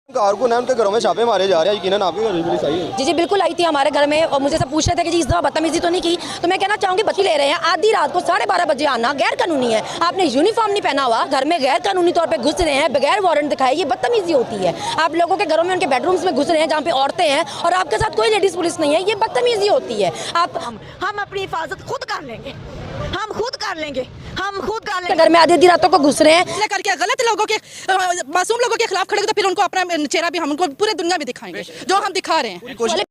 कारकुन है, उनके घरों में छापे मारे जा रहे हैं। यकीनन आपके घर में पुलिस आई है? जी बिल्कुल आई थी हमारे घर में और मुझे सब पूछ रहे थे कि जी इस दफा बदतमीजी तो नहीं की। तो मैं कहना चाहूँगी बच्ची ले रहे हैं, आधी रात को 12:30 बजे आना गैर कानूनी है। आपने यूनिफॉर्म नहीं पहना हुआ, घर में गैर कानूनी तौर पे घुस रहे हैं, बगैर वारंट दिखाए, ये बदतमीजी होती है। आप लोगों के घरों में उनके बेडरूम्स में घुस रहे हैं जहाँ पे औरतें हैं और आपके साथ कोई लेडीज पुलिस नहीं है, ये बदतमीजी होती है। हम अपनी हिफाजत खुद कर लेंगे, हम खुद कर लेंगे, हम खुद कर लेंगे। घर में आधी रातों को घुस रहे हैं करके गलत लोगों के मासूम लोगों के खिलाफ खड़े तो फिर उनको अपना चेहरा भी हम उनको पूरे दुनिया में दिखाएंगे जो हम दिखा रहे हैं।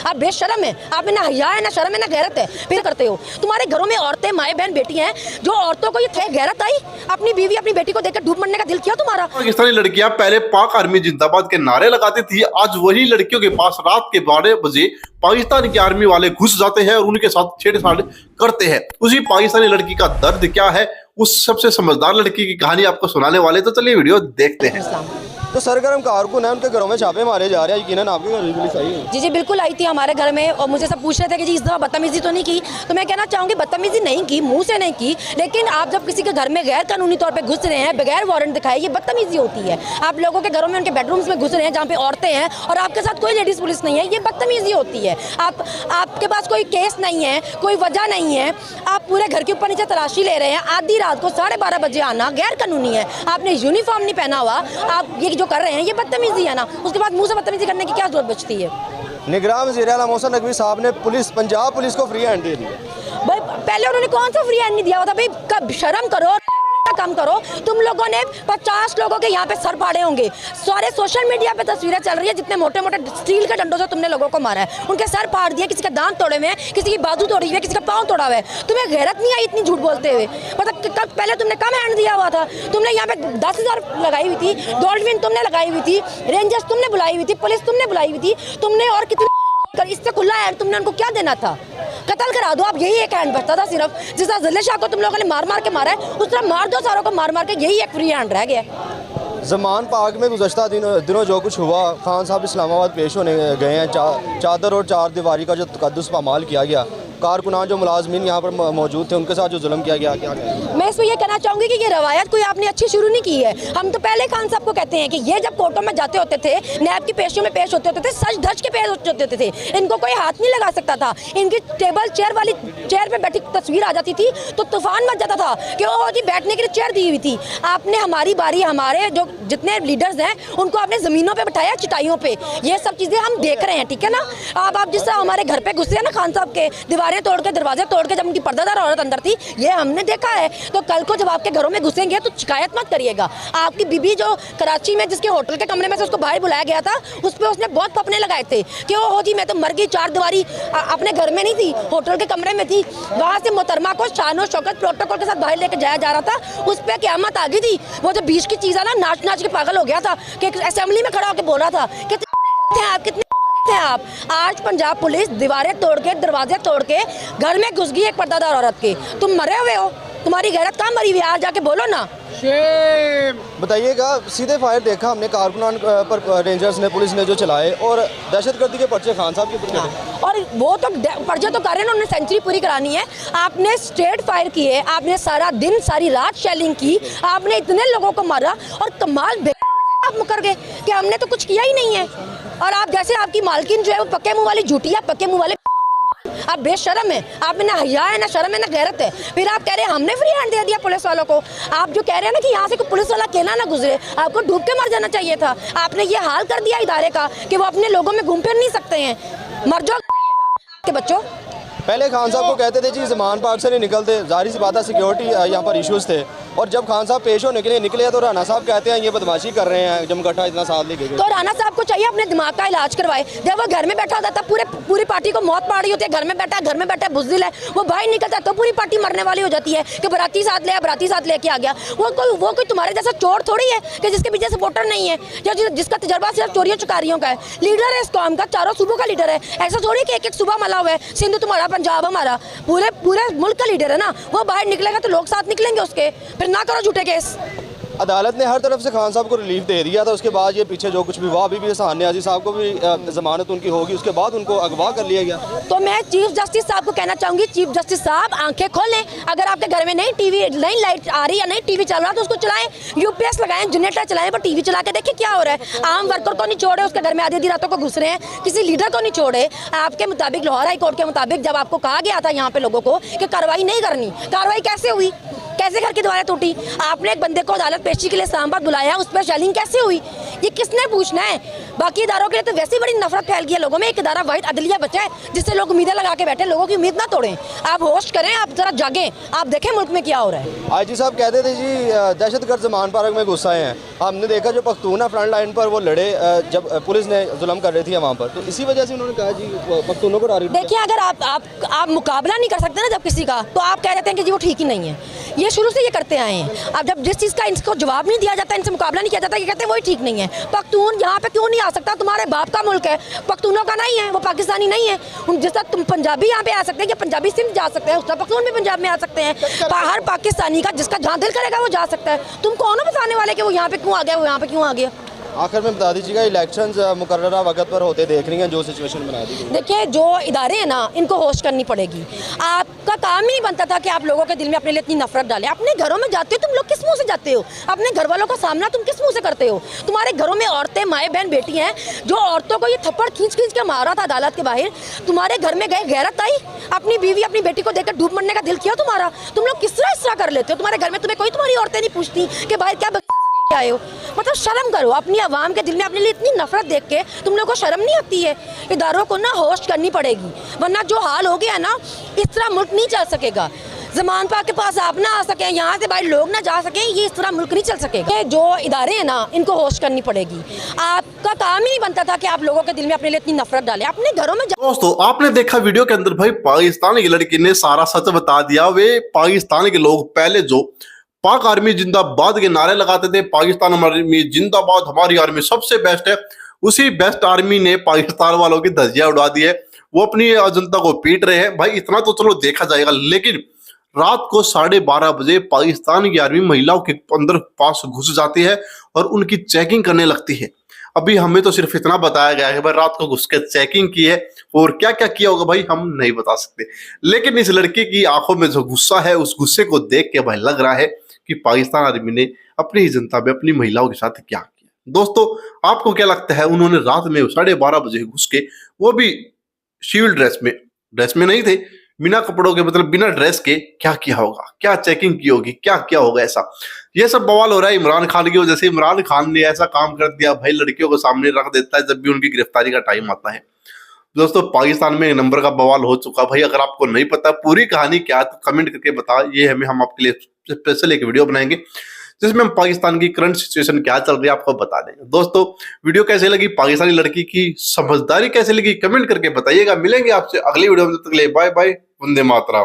आप बेशरम है, आप में ना हया है, ना शर्म है, ना गैरत है, फिर करते हो। तुम्हारे घरों में औरतें, माए बहन, बेटी हैं, जो औरतों को ये थे गैरत आई, अपनी बीवी अपनी बेटी को देखकर डूब मरने का दिल किया तुम्हारा। पाकिस्तानी लड़कियां पहले पाक आर्मी जिंदाबाद के नारे लगाती थी, आज वही लड़कियों के पास रात के 12 बजे पाकिस्तान की आर्मी वाले घुस जाते हैं और उनके साथ छेड़छाड़ करते हैं। उसी पाकिस्तानी लड़की का दर्द क्या है, उस सबसे समझदार लड़की की कहानी आपको सुनाने वाले, तो चलिए वीडियो देखते हैं। तो सरगर्म कारकुन है, उनके घरों में छापे मारे जा रहे हैं। यकीनन आपके घर में पुलिस आई है? जी बिल्कुल आई थी हमारे घर में और मुझे सब पूछ रहे थे कि जी इस दफा बदतमीजी तो नहीं की। तो मैं कहना चाहूँगी बदतमीजी नहीं की, मुंह से नहीं की, लेकिन आप जब किसी के घर में गैर कानूनी तौर पे घुस रहे हैं, बगैर वारंट दिखाए, ये बदतमीजी होती है। आप लोगों के घरों में उनके बेडरूम्स में घुस रहे हैं जहाँ पे औरतें हैं और आपके साथ कोई लेडीज पुलिस नहीं है, ये बदतमीजी होती है। आपके पास कोई केस नहीं है, कोई वजह नहीं है, आप पूरे घर के ऊपर नीचे तलाशी ले रहे हैं, आधी रात को 12:30 बजे आना गैर कानूनी है। आपने यूनिफॉर्म नहीं पहना हुआ, आप ये जो कर रहे हैं ये बदतमीजी है ना। उसके बाद मुंह से बदतमीजी करने की क्या जरूरत बचती है? निगरान वज़ीर आला मोहसिन नकवी साहब ने पंजाब पुलिस को फ्री हैंड दे दी। भाई पहले उन्होंने कौन सा फ्री हैंड नहीं दिया हुआ था? भाई कब शर्म करो, कम करो। तुम लोगों ने 50 लोगों के यहाँ पे सर फाड़े होंगे, सारे सोशल मीडिया पे तस्वीरें चल रही है, जितने मोटे मोटे स्टील के डंडों से तुमने लोगों को मारा है, उनके सर फाड़ दिए, किसी के दांत तोड़े हुए हैं, किसी की बाजू तोड़ी हुई है, किसी का पाँव तोड़ा हुआ है। तुम्हें गैरत नहीं आई इतनी झूठ बोलते हुए? मतलब कब पहले तुमने कम हैंड दिया हुआ था? तुमने यहाँ पे 10,000 लगाई हुई थी, डॉल्फिन तुमने लगाई हुई थी, रेंजर्स तुमने बुलाई हुई थी, पुलिस तुमने बुलाई हुई थी, तुमने और कितनी इससे खुला हैंड तुमने उनको क्या देना था? कत्ल करा दो आप, यही एक हैंड बचता था सिर्फ। जिस तरह ज़िले शाह को तुम लोगों ने मार मार के मारा है, उस तरह मार दो सारों को मार मार के, यही एक फ्री हैंड रह गया। ज़मान पाक में गुज़श्ता दिनों जो कुछ हुआ, खान साहब इस्लामाबाद पेश होने गए हैं। चादर और चार दीवारी का जो तकद्दुस पामाल किया गया, कारकुनान जो मुलाजमीन यहाँ पर मौजूद थे उनके साथ जो जुल्म किया गया, क्या मैं इसमें ये कहना चाहूँगी कि ये रवायत कोई आपने अच्छी शुरू नहीं की है। हम तो पहले खान साहब को कहते हैं कि ये जब कोर्टों में जाते होते थे, नैब की पेशियों में पेश होते थे, सच धज के पेश होते थे, इनको कोई हाथ नहीं लगा सकता था। इनकी टेबल चेयर वाली चेयर पे बैठी तस्वीर आ जाती थी तो तूफान मच जाता था कि ओ जी बैठने के लिए चेयर दी हुई थी। आपने हमारी बारी, हमारे जो जितने लीडर्स हैं उनको आपने ज़मीनों पर बैठाया, चटाइयों पर। ये सब चीज़ें हम देख रहे हैं, ठीक है ना। आप जिस तरह हमारे घर पर घुसे हैं ना खान साहब के, दीवारें तोड़ के, दरवाजे तोड़ के, जब उनकी पर्दादार औरत अंदर थी, ये हमने देखा है। तो कल को जब आपके घरों में घुसेंगे तो शिकायत मत करिएगा। आपकी बीबी जो कराची में जिसके होटल के कमरे में से उसको बाहर बुलाया गया था, उस पर उसने बहुत पपने लगाए थे कि ओ हो जी मैं तो मर गई, चार दीवारी अपने घर में नहीं थी, होटल के कमरे में थी। वहाँ से मोहतरमा को शानो शौकत प्रोटोकॉल के साथ बाहर लेके जाया जा रहा था, उस पर क़यामत आ गई थी। वो जो बीच की चीज़ है ना, नाच नाच के पागल हो गया था कि असेंबली में खड़ा होकर बोल रहा था कि आप कितने थे आप। आज पंजाब पुलिस दीवारें तोड़ के, दरवाजे तोड़ के घर में घुस गई एक पर्दादार औरत के। तुम मरे हुए हो, तुम्हारी गैरत कहाँ मरी हुई है? आज जाके बोलो ना। बताइएगा, सीधे फायर देखा हमने कारकुनान पर रेंजर्स ने, पुलिस ने जो चलाए, और दहशतगर्दी के पर्चे खान साहब के ऊपर चढ़े। और वो तो पर्चे तो कर रहे हैं, उन्होंने सेंचुरी पूरी करानी है। आपने स्ट्रेट फायर किए, आपने सारा दिन सारी रात शेलिंग की, आपने इतने लोगों को मारा और कमाल आप मुकर गए कि हमने तो कुछ किया ही नहीं है। और आप जैसे आपकी मालकिन जो है वो पक्के मुंह वाली झूठिया, पक्के मुंह वाले, आप बेशरम है, आप में ना हया है, ना शर्म है, ना गैरत है। फिर आप कह रहे हैं हमने फ्री हैंड दे दिया पुलिस वालों को। आप जो कह रहे हैं ना कि यहाँ से कोई पुलिस वाला अकेला ना गुजरे, आपको डूब के मर जाना चाहिए था। आपने ये हाल कर दिया इदारे का कि वो अपने लोगों में घूम फिर नहीं सकते हैं। मर जाओ के बच्चों। पहले खान साहब को कहते थे जी ज़मान पाक से नहीं निकलते, जाहिर सी बात है सिक्योरिटी यहाँ पर इश्यूज़ थे। और जब खान साहब पेश होने के लिए निकले तो राना साहब कहते हैं ये बदमाशी कर रहे हैं, जमगट्ठा इतना साथ लेके गए। तो राना साहब को चाहिए अपने दिमाग का इलाज करवाए। जब वो घर में बैठा होता था, पूरी पार्टी को मौत पा रही होती है, घर में बैठा बुज़दिल है, वो बाहर निकलता तो पूरी पार्टी मरने वाली हो जाती है कि बराती साथ ले, बराती साथ लेके आ गया। वो कोई तुम्हारे जैसा चोर थोड़ी है कि जिसके पीछे सपोर्टर नहीं है, जिसका तजर्बा सिर्फ चोरियों चकारियों का है। लीडर है इस कौम का, चारों सूबों का लीडर है। ऐसा थोड़ी कि एक सूबा मला हुआ है, सिंध तुम्हारा, पंजाब हमारा, पूरे मुल्क का लीडर है ना। वो बाहर निकलेगा तो लोग साथ निकलेंगे उसके। फिर ना करो झूठे केस। अदालत ने हर तरफ से खान साहब को रिलीफ दे दिया था। उसके बाद ये पीछे जो कुछ भी हुआ, अभी भी हसन न्याजी साहब को भी जमानत उनकी होगी, उसके बाद उनको अगवा कर लिया गया। तो मैं चीफ जस्टिस साहब को कहना चाहूँगी, चीफ जस्टिस साहब आंखें खोलें। अगर आपके घर में नई टीवी, नई लाइट आ रही है, नई टीवी चल रहा है तो उसको चलाएं, यूपीएस लगाएं, जनरेटर चलाएं, पर टीवी चला के देखिए क्या हो रहा है। आम वर्कर को नहीं छोड़े, उसके घर में आधी रातों को घुस रहे हैं, किसी लीडर को नहीं छोड़े। आपके मुताबिक, लाहौर हाई कोर्ट के मुताबिक, जब आपको कहा गया था यहाँ पे लोगों को कि कार्रवाई नहीं करनी, कार्रवाई कैसे हुई? कैसे घर की दीवारें टूटी? आपने एक बंदे को अदालत पेशी के लिए इस्लामाबाद बुलाया, उस पर शेलिंग कैसे हुई? ये किसने पूछना है? बाकी इदारों के लिए तो वैसे ही बड़ी नफरत फैल गई है लोगों में। एक इदारा वाहिद अदलिया बचा है जिससे लोग उम्मीदें लगा के बैठे। लोगों की उम्मीद ना तोड़ें, आप होस्ट करें, आप जरा जागें, आप देखें मुल्क में क्या हो रहा है। आईजी साहब कहते थे जी दहशतगर्द जमान पार्क में घुस आए हैं। हमने देखा जो पख्तून है फ्रंट लाइन पर वो लड़े जब पुलिस ने जुल्म कर रही थी वहाँ पर, तो इसी वजह से उन्होंने कहा जी पख्तूनों को टारगेट। देखिए, अगर आप मुकाबला नहीं कर सकते ना जब किसी का, तो आप कह देते हैं कि जी वो ठीक ही नहीं है। ये शुरू से ये करते आए हैं। अब जब जिस चीज़ का इनको जवाब नहीं दिया जाता, इनसे मुकाबला नहीं किया जाता, ये कहते हैं वही ठीक नहीं है। पख्तून यहाँ पे क्यों नहीं आ सकता? तुम्हारे बाप का मुल्क है, पख्तूनों का नहीं है, वो पाकिस्तानी नहीं है। जिस तरह तुम पंजाबी यहाँ पे आ सकते हैं, या पंजाबी सिंध जा सकते हैं, उस तरह पख्तून भी पंजाब में आ सकते हैं। हर पाकिस्तानी का जिसका जहाँ दिल करेगा वो जा सकता है। तुम कौन हो बताने वाले कि वो यहाँ पे क्यों आ गया, वो यहाँ पे क्यों आ गया? आखिर में बता दीजिएगा, इलेक्शंस मुकर्ररा वक्त पर होते देख रही हैं, जो सिचुएशन बना दी गई। देखिए, जो इदारे हैं ना, इनको होस्ट करनी पड़ेगी। आपका काम ही नहीं बनता था कि आप लोगों के दिल में अपने लिए इतनी नफरत डालें। अपने घरों में जाते हो तुम लोग, किस मुंह से जाते हो? अपने घर वालों का सामना तुम किस मुंह से करते हो? तुम्हारे घरों में औरतें, माएँ बहन, बेटी हैं। जो औरतों को ये थप्पड़ खींच के मारा था अदालत के बाहर, तुम्हारे घर में गए, गैरत आई? अपनी बीवी, अपनी बेटी को देखकर डूब मरने का दिल किया तुम्हारा? तुम लोग किस तरह कर लेते हो? तुम्हारे घर में तुम्हें कोई, तुम्हारी औरतें नहीं पूछती कि बाहर क्या आए हो? मतलब शर्म करो। अपनी आवाम के दिल में अपने लिए इतनी नफरत देख के तुम लोगों को शर्म नहीं आती है? इदारों को ना होस्ट करनी पड़ेगी, वरना जो हाल हो गया ना, इस तरह मुल्क नहीं चल सकेगा। जमान पाक के पास आप ना आ सकें, यहाँ से बाहर लोग ना जा सकें, ये इस तरह मुल्क नहीं चल सकेगा। जो इदारे हैं ना, इनको होस्ट करनी पड़ेगी। आपका काम ही नहीं बनता था कि आप लोगों के दिल में अपने लिए इतनी नफरत डालें। अपने घरों में दोस्तों, आपने देखा वीडियो के अंदर भाई पाकिस्तान की लड़की ने सारा सच बता दिया। वे पाकिस्तान के लोग पहले जो पाक आर्मी जिंदाबाद के नारे लगाते थे, पाकिस्तान आर्मी जिंदाबाद, हमारी आर्मी सबसे बेस्ट है, उसी बेस्ट आर्मी ने पाकिस्तान वालों की धज्जियां उड़ा दी है। वो अपनी जनता को पीट रहे हैं। भाई इतना तो चलो देखा जाएगा, लेकिन रात को 12:30 बजे पाकिस्तान की आर्मी महिलाओं के अंदर पास घुस जाती है और उनकी चेकिंग करने लगती है। अभी हमें तो सिर्फ इतना बताया गया है भाई रात को घुस के चेकिंग की है, और क्या क्या किया होगा भाई हम नहीं बता सकते। लेकिन इस लड़की की आंखों में जो गुस्सा है, उस गुस्से को देख के भाई लग रहा है कि पाकिस्तान आर्मी ने अपनी ही जनता में, अपनी महिलाओं के साथ क्या किया। दोस्तों, आपको क्या लगता है उन्होंने रात में 12:30 बजे घुस के, वो भी सिविल ड्रेस में नहीं थे, बिना कपड़ों के, मतलब बिना ड्रेस के, क्या किया होगा? क्या चेकिंग की होगी? क्या क्या होगा ऐसा? ये सब बवाल हो रहा है इमरान खान की वजह से। इमरान खान ने ऐसा काम कर दिया भाई, लड़कियों को सामने रख देता है जब भी उनकी गिरफ्तारी का टाइम आता है। दोस्तों, पाकिस्तान में एक नंबर का बवाल हो चुका भाई। अगर आपको नहीं पता पूरी कहानी क्या, तो कमेंट करके बता। ये हम आपके लिए स्पेशल एक वीडियो बनाएंगे जिसमें हम पाकिस्तान की करंट सिचुएशन क्या चल रही है आपको बता देंगे। दोस्तों, वीडियो कैसे लगी, पाकिस्तानी लड़की की समझदारी कैसे लगी, कमेंट करके बताइएगा। मिलेंगे आपसे अगली वीडियो में, तब तक के लिए बाय बाय, वंदे मातरम।